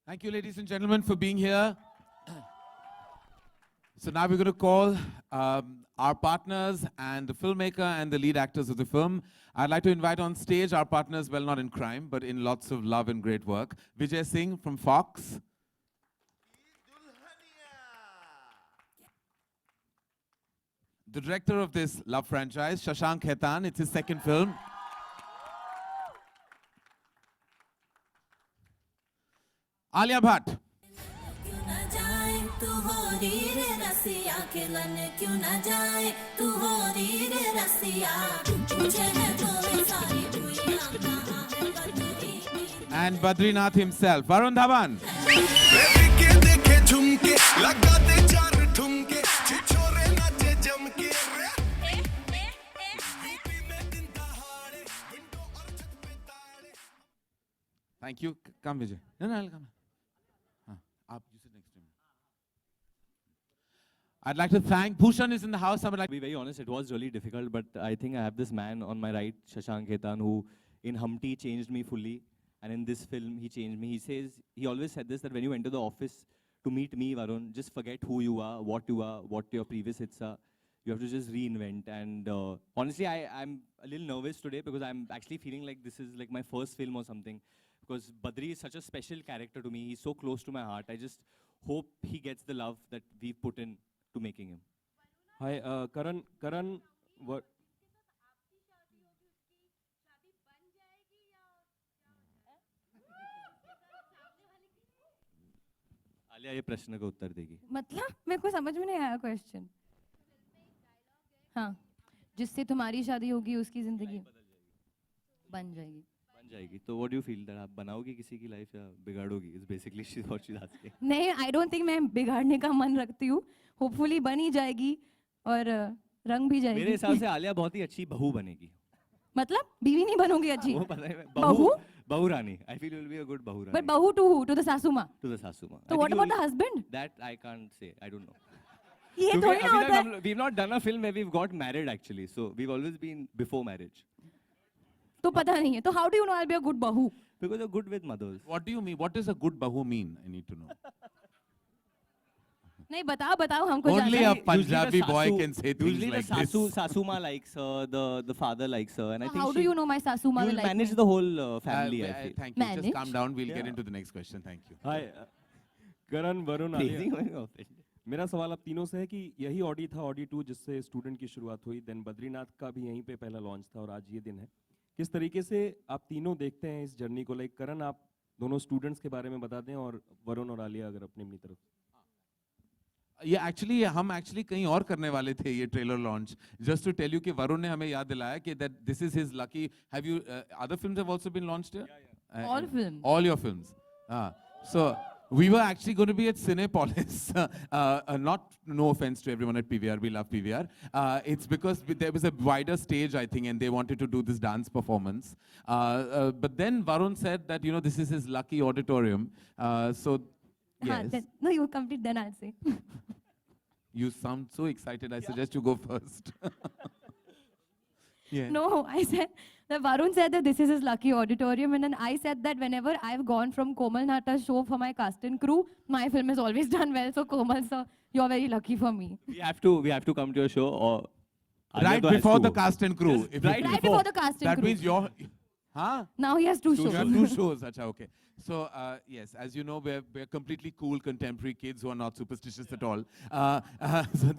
Thank you, ladies and gentlemen, for being here. So now we're going to call our partners and the filmmaker and the lead actors of the film. I'd like to invite on stage our partners, well, not in crime, but in lots of love and great work. Vijay Singh from Fox. The director of this love franchise, Shashank Khaitan. It's his second film. Alia Bhatt. And Badrinath himself, Varun Dhawan. Thank you. Come, Vijay. No, I'll come. You sit next to me. I'd like to thank Bhushan is in the house. I would like to be very honest, it was really difficult, but I think I have this man on my right, Shashank Khaitan, who in Humpty changed me fully, and in this film he changed me. He always said this, that when you enter the office to meet me, Varun, just forget who you are, what your previous hits are. You have to just reinvent. And honestly, I'm a little nervous today because I'm actually feeling like this is like my first film or something. Because Badri is such a special character to me. He's so close to my heart. I just hope he gets the love that we've put in to making him. Hi, Karan, what? Alia ये प्रश्न का उत्तर देगी. मतलब मेरे को समझ में नहीं आया क्वेश्चन. हाँ, जिससे तुम्हारी शादी होगी उसकी जिंदगी बन जाएगी. जाएगी. तो what do you feel that आप बनाओगी किसी की लाइफ या बिगाड़ोगी? It's basically what she's asking. नहीं, I don't think मैं बिगाड़ने का मन रखती हूँ. Hopefully बन ही जाएगी और रंग भी जाएगी. मेरे हिसाब से आलिया बहुत ही अच्छी बहू बनेगी. मतलब बीवी नहीं बनोगी अच्छी. वो पता है. बहू रानी. I feel you will be a good बहू रानी. But बहू to who? To the सासू माँ. To the सासू माँ. So what about the husband? That I can't say. I don't know. ये थोड़ी ना होता है. We've not done a film where we've got married actually. So we've always been before marriage. तो पता नहीं है. तो how do you know I'll be a good bahu? Because you're good with mothers. What do you mean? What does a good bahu mean? I need to know. नहीं बताओ हमको. Only a Punjabi boy can say things usually like the this. Sasu ma likes her, the father likes her, and I think how do you know my sasu ma will like manage me? the whole family. I feel. Thank you. Manage? Just calm down. We'll get into the next question. Thank you. Hi, Karan, Varun, Alia. मेरा सवाल आप तीनों से है कि यही Audi था, Audi 2, जिससे स्टूडेंट की शुरुआत हुई. देन बद्रीनाथ का भी यहीं पे पहला लॉन्च था और आज ये दिन है. किस तरीके से आप तीनों देखते हैं इस जर्नी को? लाइक करण, आप दोनों स्टूडेंट्स के बारे में बता दें और वरुण और आलिया अगर अपनी तरफ. ये एक्चुअली हम कहीं और करने वाले थे ये trailer launch. Just to tell you कि वरुण ने हमें याद दिलाया कि that this is his lucky. Have you other films have also been launched here? All films. All your films. So we were actually going to be at Cinepolis. No offense to everyone at PVR, we love PVR. It's because there was a wider stage, I think, and they wanted to do this dance performance. But then Varun said that, you know, this is his lucky auditorium. So, yes. No, you complete, then I'll say. You sound so excited. I suggest you go first. Yeah. No, I said that Varun said that this is his lucky auditorium, and then I said that whenever I've gone from Komal Nata's show for my cast and crew, my film has always done well. So Komal, sir, you're very lucky for me. We have to come to your show or right before the cast and crew. Right before the cast and crew. That means you're. Huh? Now he has two shows. You have 2 shows. Acha, okay. So, yes, as you know, we're completely cool contemporary kids who are not superstitious at all. So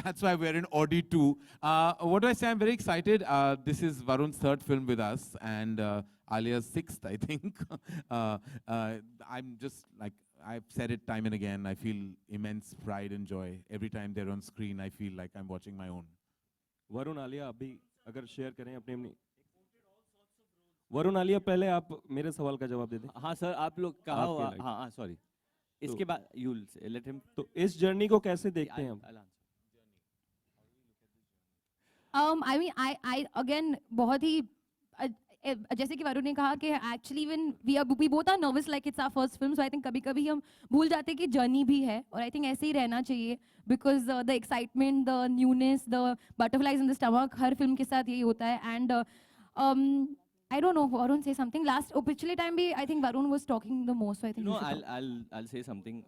that's why we're in Audi 2. What do I say? I'm very excited. This is Varun's 3rd film with us and Alia's 6th, I think. I'm just like, I've said it time and again, I feel immense pride and joy. Every time they're on screen, I feel like I'm watching my own. Varun, Alia, अभी अगर share करें अपने वरुण, आलिया, पहले आप मेरे सवाल का जवाब दे दें. हाँ सर, आप लोग कहा हुआ. हाँ सॉरी. इसके बाद you'll let him. तो इस जर्नी को कैसे देखते हैं आप? I mean, I again बहुत ही जैसे कि वरुण ने कहा कि actually when we both are nervous like it's our first film, so I think कभी-कभी हम भूल जाते हैं कि जर्नी भी है और I think ऐसे ही रहना चाहिए because the excitement, the newness, the butterflies in the stomach her film के साथ यही होता है. And I don't know. Varun say something. Last, पिछले time भी I think Varun was talking the most. So I think You you know, should talk. I'll say something.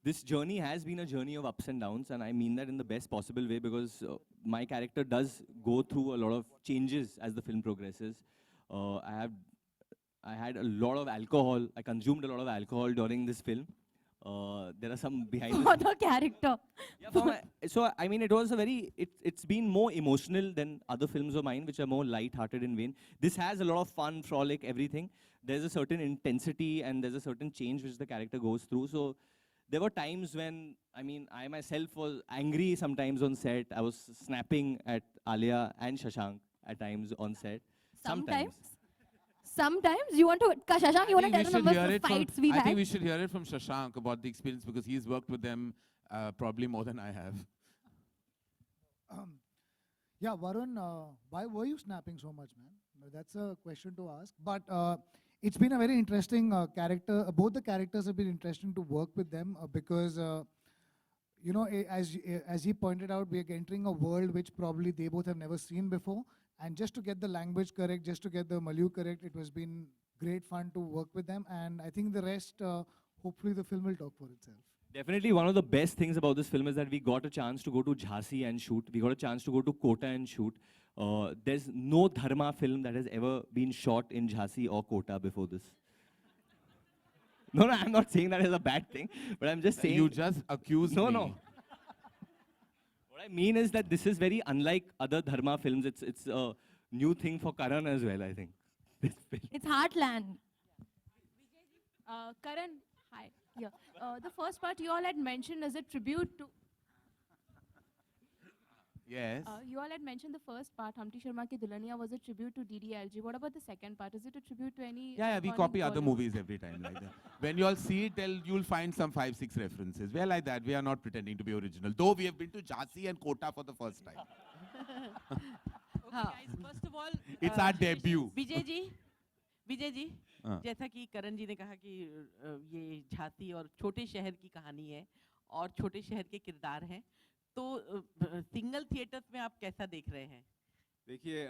This journey has been a journey of ups and downs, and I mean that in the best possible way because my character does go through a lot of changes as the film progresses. I had a lot of alcohol. I consumed a lot of alcohol during this film. There are some behind the For the character. Yeah, so I mean, it was a very, it's been more emotional than other films of mine, which are more light-hearted in vain. This has a lot of fun, frolic, everything. There's a certain intensity and there's a certain change which the character goes through. So there were times when, I mean, I myself was angry sometimes on set. I was snapping at Alia and Shashank at times on set. Sometimes. Sometimes you want to, Shashank, you want to tell the numbers of fights we've I think had? we should hear it from Shashank about the experience because he's worked with them probably more than I have. Yeah, Varun, why were you snapping so much, man? That's a question to ask. But it's been a very interesting character. Both the characters have been interesting to work with them because, you know, as he pointed out, we are entering a world which probably they both have never seen before. And just to get the language correct, just to get the Malayu correct, it was been great fun to work with them. And I think the rest, hopefully the film will talk for itself. Definitely one of the best things about this film is that we got a chance to go to Jhansi and shoot. We got a chance to go to Kota and shoot. There's no Dharma film that has ever been shot in Jhansi or Kota before this. No, I'm not saying that as a bad thing, but I'm just saying... You just accused me. No. What I mean is that this is very unlike other Dharma films. It's a new thing for Karan as well, I think. This film. It's Heartland. Karan, hi. Yeah. The first part you all had mentioned as a tribute to. Yes. You all had mentioned the first part, Humpty Sharma Ki Dulhania, was a tribute to DDLG. What about the second part? Is it a tribute to any? Yeah, we iconic copy other Bollywood? movies every time like that. When you all see it, you'll find some 5-6 references. We are like that. We are not pretending to be original. Though we have been to Jhansi and Kota for the first time. guys, first of all, It's our debut. Vijay ji हाँ. जैसा कि करण जी ने कहा कि ये झांसी और छोटे शहर की कहानी है और छोटे शहर के किरदार हैं तो सिंगल थिएटर्स में आप कैसा देख रहे हैं देखिए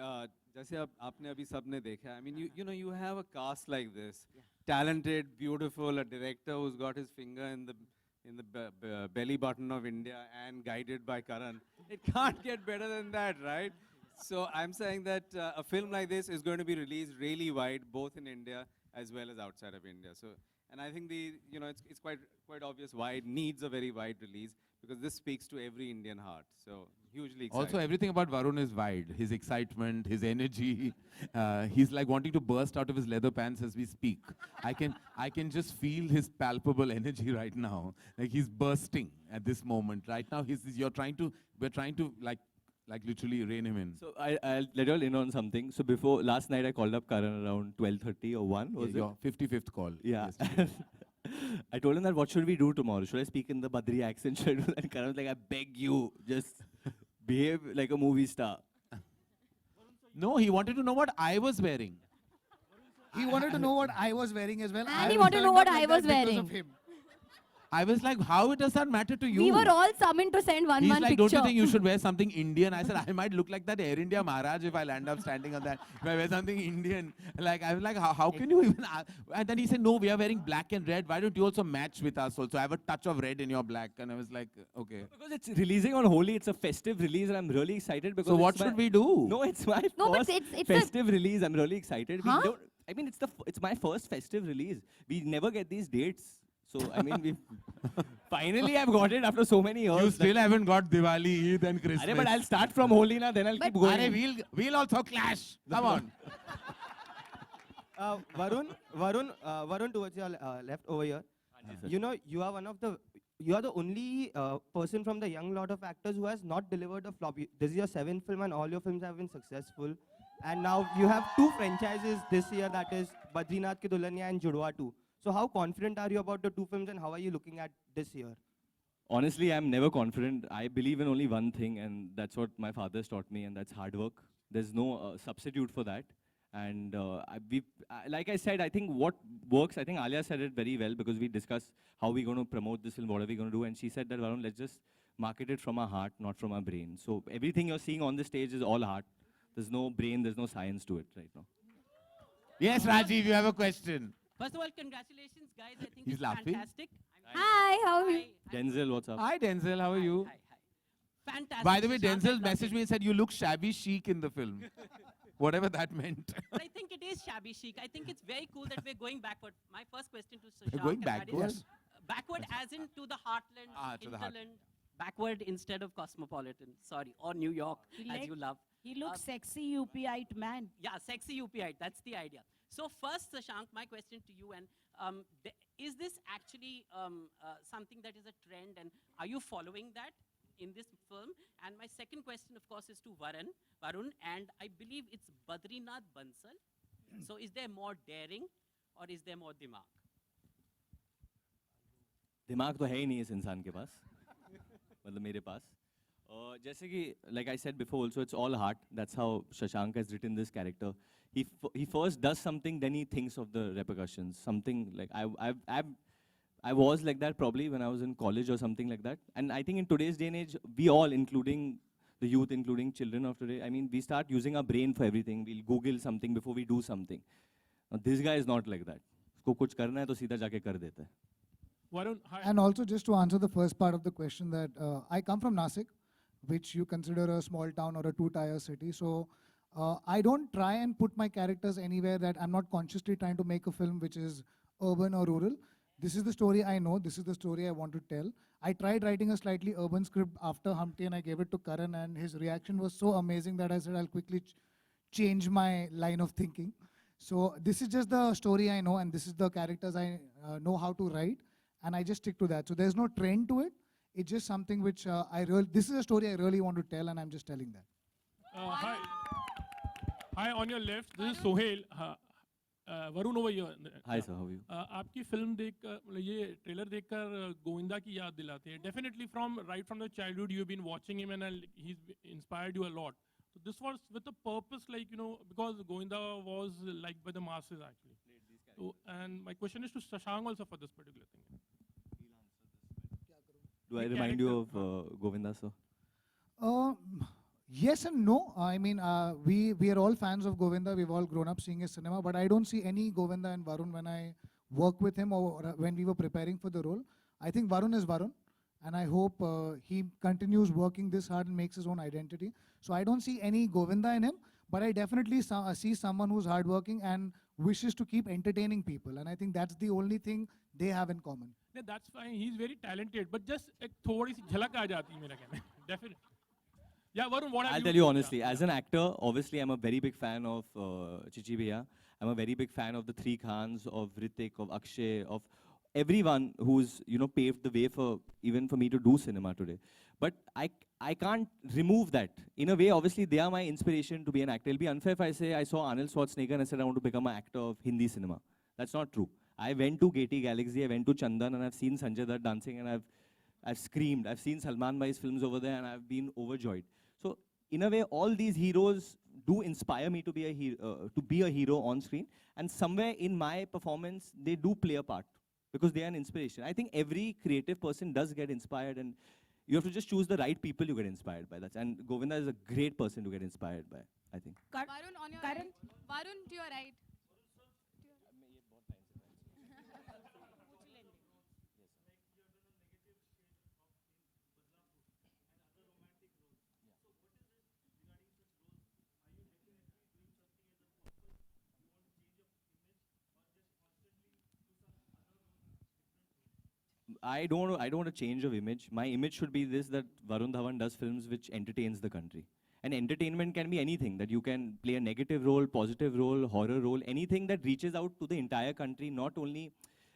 जैसे आपने अभी सबने देखा I mean you know you have a cast like this talented beautiful a director who's got his finger in the belly button of India and guided by Karan it can't get better than that right so I'm saying that a film like this is going to be released really wide both in India as well as outside of India so and I think it's quite obvious why it needs a very wide release because this speaks to every Indian heart so hugely excited. Also, everything about Varun is wide. His excitement, his energy. He's like wanting to burst out of his leather pants as we speak. I can just feel his palpable energy right now. Like he's bursting at this moment. Right now, we're trying to like literally rein him in. So I'll let you all in on something. So last night I called up Karan around 12:30 or 1, was it? Your 55th call. Yeah. yesterday. I told him that what should we do tomorrow? Should I speak in the Badri accent? Should I do that? And Karan was like, I beg you, just behave like a movie star. No, he wanted to know what I was wearing. He wanted to know what I was wearing as well. And he wanted to know what I was because wearing. of him. I was like, how does that matter to you? We were all summoned to send one He's like, picture. don't you think you should wear something Indian? I said, I might look like that Air India Maharaj if I land up standing on that. If I wear something Indian. Like, I was like, how can you even... And then he said, no, we are wearing black and red. Why don't you also match with us also? I have a touch of red in your black. And I was like, okay. Because it's releasing on Holi, it's a festive release and I'm really excited because So what should we do? No, it's my No, but first it's festive release. I'm really excited. Huh? I mean, it's my first festive release. We never get these dates. So, I mean, finally I've got it after so many years. You still haven't got Diwali, Eid and Christmas. But I'll start from Holi now, then I'll keep going. Arey, we'll also clash. Come on. Varun, towards your left over here. You know, you are the only person from the young lot of actors who has not delivered a flop. This is your 7th film and all your films have been successful. And now you have 2 franchises this year, that is Badrinath Ki Dulhania and Judwa 2. So how confident are you about the 2 films and how are you looking at this year? Honestly, I'm never confident. I believe in only one thing and that's what my father's taught me and that's hard work. There's no substitute for that. And like I said, I think what works, I think Alia said it very well because we discussed how we're going to promote this film, what are we going to do. And she said that, Varun, let's just market it from our heart, not from our brain. So everything you're seeing on the stage is all heart. There's no brain, there's no science to it right now. Yes, Rajiv, you have a question. First of all, congratulations, guys. I think He's it's laughing. fantastic. Hi, how are you? Denzel, what's up? Hi, Denzel. How are you? Hi. Fantastic. By the way, Shashank, I Denzel loved messaged it. me and said you look shabby chic in the film. Whatever that meant. But I think it is shabby chic. I think it's very cool that we're going backward. My first question to Shashank. Going and that is, backward? backward as in to the heartland, To the heart. hinterland. Backward instead of cosmopolitan. Sorry. Or New York, as you love. He looks sexy UPite man. Yeah, sexy UPite. That's the idea. So first, Shashank, my question to you, and is this actually something that is a trend, and are you following that in this film? And my second question, of course, is to Varun, and I believe it's Badrinath Bansal. So is there more daring, or is there more dimag? दिमाग तो है ही नहीं इस इंसान के पास मतलब मेरे पास जैसे कि like I said before also it's all heart. That's how Shashank has written this character. He first does something, then he thinks of the repercussions. Something like I was like that probably when I was in college or something like that. And I think in today's day and age, we all, including the youth, including children of today, I mean, we start using our brain for everything. We'll Google something before we do something. Now, this guy is not like that. उसको कुछ करना है तो सीधा जाके कर देता है. Varun, hi. And also just to answer the first part of the question that I come from Nasik, which you consider a small town or a two-tier city. So I don't try and put my characters anywhere that I'm not consciously trying to make a film which is urban or rural. This is the story I know. This is the story I want to tell. I tried writing a slightly urban script after Humpty and I gave it to Karan, and his reaction was so amazing that I said I'll quickly change my line of thinking. So this is just the story I know, and this is the characters I know how to write, and I just stick to that. So there's no trend to it. It's just something which this is a story I really want to tell, and I'm just telling that. Hi. Hi, on your left, this is Sohail. Varun over here. Hi sir, how are you? आपकी film देखकर मतलब ये trailer देखकर गोविंदा की याद दिलाते हैं. Definitely from the childhood you've been watching him and he's inspired you a lot. So this was with a purpose, like, you know, because Govinda was liked by the masses actually. So, and my question is to Shashank also for this particular thing. Do I remind you of Govinda sir? Yes and no. I mean, we are all fans of Govinda. We've all grown up seeing his cinema, but I don't see any Govinda and Varun when I work with him or when we were preparing for the role. I think Varun is Varun, and I hope he continues working this hard and makes his own identity. So I don't see any Govinda in him, but I definitely see someone who's hardworking and wishes to keep entertaining people, and I think that's the only thing they have in common. Yeah, that's fine. He's very talented, but just एक थोड़ी सी झलक आ जाती है मेरा कहना. Definitely. Yeah, Varun, what I'll tell you honestly, as an actor, obviously I'm a very big fan of Chichi Bhaiya. I'm a very big fan of the three Khans, of Ritik, of Akshay, of everyone who's, you know, paved the way for even for me to do cinema today. But I can't remove that. In a way, obviously, they are my inspiration to be an actor. It'll be unfair if I say I saw Arnold Schwarzenegger and I said I want to become an actor of Hindi cinema. That's not true. I went to Gate Galaxy, I went to Chandan, and I've seen Sanjay Dutt dancing, and I've screamed. I've seen Salman Bhai's films over there, and I've been overjoyed. So, in a way, all these heroes do inspire me to be a hero on screen. And somewhere in my performance, they do play a part because they are an inspiration. I think every creative person does get inspired, and you have to just choose the right people you get inspired by. And Govinda is a great person to get inspired by, I think. Varun, on your right. Varun, to your right. I don't want a change of image. My image should be this, that Varun Dhawan does films which entertains the country. And entertainment can be anything, that you can play a negative role, positive role, horror role, anything that reaches out to the entire country, not only,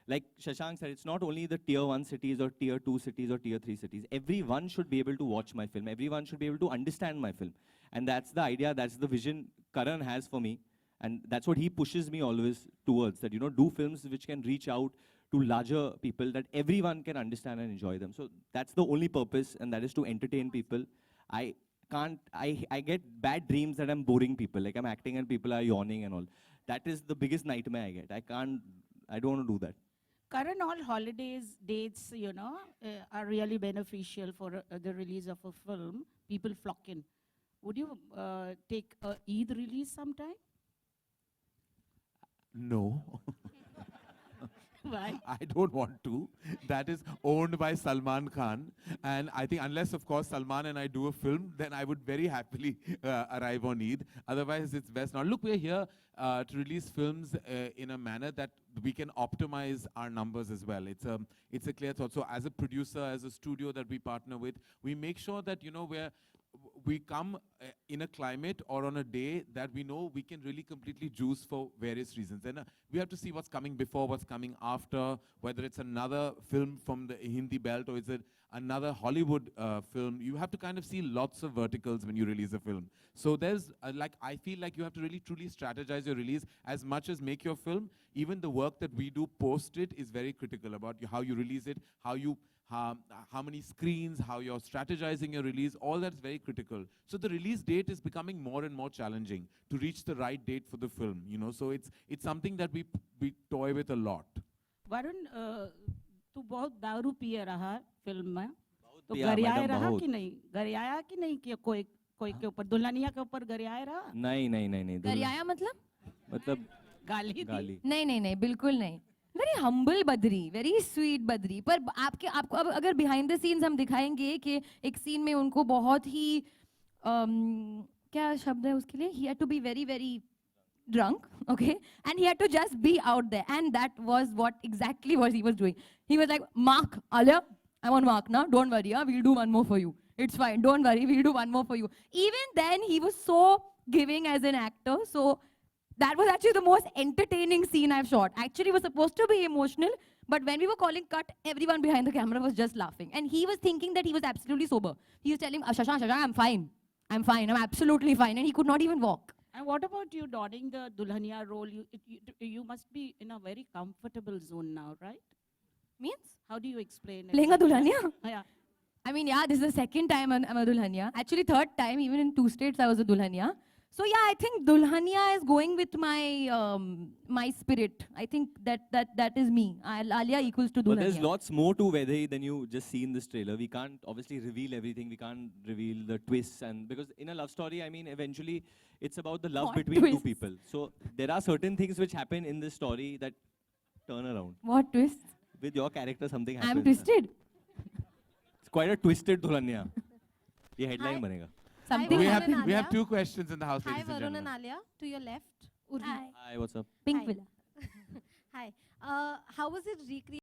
like Shashank said, it's not only the tier 1 cities or tier 2 cities or tier 3 cities. Everyone should be able to watch my film. Everyone should be able to understand my film. And that's the idea, that's the vision Karan has for me. And that's what he pushes me always towards, that, you know, do films which can reach out to larger people, that everyone can understand and enjoy them. So that's the only purpose, and that is to entertain people. I get bad dreams that I'm boring people, like I'm acting and people are yawning and all. That is the biggest nightmare I get. I don't want to do that. Current all holidays, dates, you know, are really beneficial for the release of a film. People flock in. Would you take a Eid release sometime? No. Why? I don't want to. That is owned by Salman Khan. And I think unless, of course, Salman and I do a film, then I would very happily arrive on Eid. Otherwise, it's best not. Look, we're here to release films in a manner that we can optimize our numbers as well. It's a clear thought. So as a producer, as a studio that we partner with, we make sure that, we come in a climate or on a day that we know we can really completely juice for various reasons. And we have to see what's coming before, what's coming after, whether it's another film from the Hindi belt or is it another Hollywood film. You have to kind of see lots of verticals when you release a film. So there's, I feel like you have to really truly strategize your release as much as make your film. Even the work that we do post it is very critical about how you release it, how many screens, how you're strategizing your release, all that's very critical. So the release date is becoming more and more challenging to reach the right date for the film, So it's something that we toy with a lot. Varun तू बहुत दारू पिए रहा film में तो पिया, गरियाए madam, रहा बहुत। कि नहीं गरियाया कि नहीं कि कोई के ऊपर दुल्हनिया के ऊपर गरियाए रहा नहीं गरियाया मतलब गाली दी? गाली नहीं बिल्कुल नहीं. Very humble Badri, very sweet Badri. पर आपको अब अगर बिहाइंड द सीन्स हम दिखाएंगे कि एक सीन में उनको बहुत ही क्या शब्द है उसके लिए, he had to be very very drunk, okay, and he had to just be out there, and that was exactly what he was doing. He was like, Mark, Alia, I'm on Mark now, don't worry, we'll do one more for you. It's fine, don't worry, we'll do one more for you. Even then, he was so giving as an actor, so that was actually the most entertaining scene I've shot. Actually, it was supposed to be emotional, but when we were calling cut, everyone behind the camera was just laughing. And he was thinking that he was absolutely sober. He was telling, Shashank, I'm fine, I'm absolutely fine. And he could not even walk. And what about you donning the Dulhania role? You must be in a very comfortable zone now, right? Means? How do you explain it? Playing a Dulhania? Yeah. I mean, yeah, this is the second time I'm a Dulhania. Actually, third time, even in 2 states, I was a Dulhania. So yeah, I think Dulhania is going with my my spirit. I think that is me. Alia equals to Dulhania. But there's lots more to Vedai than you just see in this trailer. We can't obviously reveal everything. We can't reveal the twists, and because in a love story, I mean, eventually it's about the love What between twists? two people. So there are certain things which happen in this story that turn around. What twist? With your character, something happens. I'm twisted. It's quite a twisted Dulhania. Ye headline banega. Something We happened. have 2 questions in the house, Hi, ladies and Varun gentlemen. and Alia. To your left, Urvi. Hi. Hi, what's up? Pink Hi. Villa. Hi. How was it recreated?